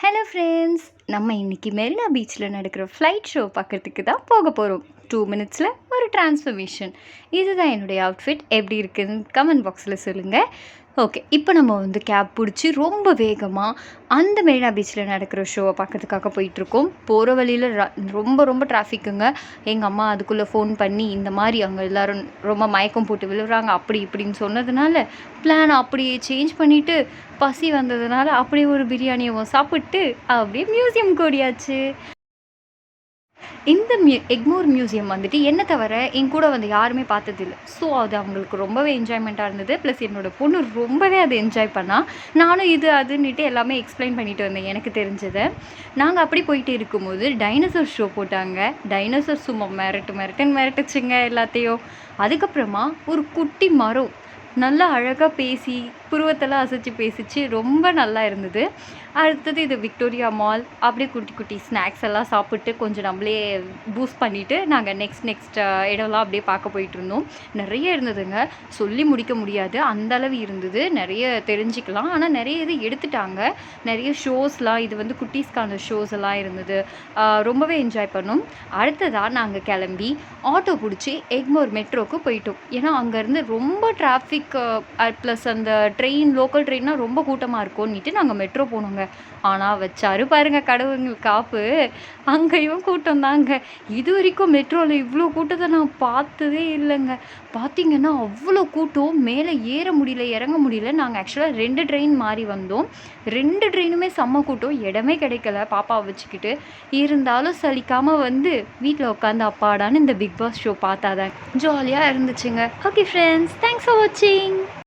Hello friends, நம்ம இன்னைக்கு மெரினா பீச்சில் நடக்கிற ஃப்ளைட் ஷோ பார்க்குறதுக்கு தான் போக போகிறோம். 2 மினிட்ஸில் ஒரு டிரான்ஸ்ஃபர்மேஷன். இதுதான் என்னுடைய அவுட்ஃபிட். எப்படி இருக்குதுன்னு கமெண்ட் பாக்ஸில் சொல்லுங்கள். ஓகே, இப்போ நம்ம கேப் பிடிச்சி ரொம்ப வேகமாக அந்த மெரினா பீச்சில் நடக்கிற ஷோவை பார்க்கறதுக்காக போயிட்டுருக்கோம். போகிற வழியில் ரொம்ப ரொம்ப டிராஃபிக்குங்க. எங்கள் அம்மா அதுக்குள்ளே ஃபோன் பண்ணி இந்த மாதிரி அங்கே எல்லோரும் ரொம்ப மயக்கம் போட்டு விழுறாங்க அப்படி இப்படின்னு சொன்னதுனால பிளான் அப்படியே சேஞ்ச் பண்ணிவிட்டு பசி வந்ததுனால அப்படியே ஒரு பிரியாணியவும் சாப்பிட்டு அப்படியே மியூசியம் கூடியாச்சு. இந்த எக்மோர் மியூசியம் என்ன தவிர என் கூட யாருமே பார்த்ததில்ல. ஸோ அது அவங்களுக்கு ரொம்பவே என்ஜாய்மெண்ட்டாக இருந்தது. ப்ளஸ் என்னோடய பொண்ணு ரொம்பவே அதை என்ஜாய் பண்ணா. நானும் இது அதுன்னுட்டு எல்லாமே எக்ஸ்பிளைன் பண்ணிட்டு வந்தேன் எனக்கு தெரிஞ்சதை. நாங்கள் அப்படி போயிட்டு இருக்கும்போது டைனோசர் ஷோ போட்டாங்க. டைனோசர் சும்மா மிரட்டுச்சுங்க எல்லாத்தையும். அதுக்கப்புறமா ஒரு குட்டி மரம் நல்லா அழகாக பேசி புருவத்தெல்லாம் அசைச்சு பேசிச்சு. ரொம்ப நல்லா இருந்தது. அடுத்தது இது விக்டோரியா மால். அப்படியே குட்டி குட்டி ஸ்நாக்ஸ் எல்லாம் சாப்பிட்டு கொஞ்சம் நம்மளே பூஸ்ட் பண்ணிவிட்டு நாங்கள் நெக்ஸ்ட் இடம்லாம் அப்படியே பார்க்க போயிட்டுருந்தோம். நிறைய இருந்ததுங்க, சொல்லி முடிக்க முடியாது, அந்தளவு இருந்தது. நிறைய தெரிஞ்சுக்கலாம். ஆனால் நிறைய இது எடுத்துட்டாங்க. நிறைய ஷோஸ்லாம் இது குட்டீஸ்க்கான ஷோஸ் எல்லாம் இருந்தது. ரொம்பவே என்ஜாய் பண்ணோம். அடுத்ததாக நாங்கள் கிளம்பி ஆட்டோ பிடிச்சி எக்மோர் மெட்ரோவுக்கு போயிட்டோம். ஏன்னா அங்கேருந்து ரொம்ப டிராஃபிக் ப்ளஸ் அந்த ட்ரெயின் லோக்கல் ட்ரெயின்னா ரொம்ப கூட்டமாக இருக்கும்னுட்டு நாங்கள் மெட்ரோ போனோங்க. ஆனால் வச்சாரு பாருங்க கடவுள் காப்பு. அங்கேயும் கூட்டம் தாங்க. இது வரைக்கும் மெட்ரோவில் இவ்வளோ கூட்டத்தை நான் பார்த்ததே இல்லைங்க. பார்த்தீங்கன்னா அவ்வளோ கூட்டம். மேலே ஏற முடியல இறங்க முடியல. நாங்கள் ஆக்சுவலாக 2 ட்ரெயின் மாறி வந்தோம். 2 ட்ரெயினுமே செம்ம கூட்டம். இடமே கிடைக்கல பாப்பாவை வச்சுக்கிட்டு. இருந்தாலும் சலிக்காமல் வீட்டில் உட்காந்து அப்பாடான்னு இந்த பிக் பாஸ் ஷோ பார்த்தாதான் ஜாலியாக இருந்துச்சுங்க. ஓகே ஃப்ரெண்ட்ஸ், தேங்க்ஸ் ஃபார் வாட்சிங்.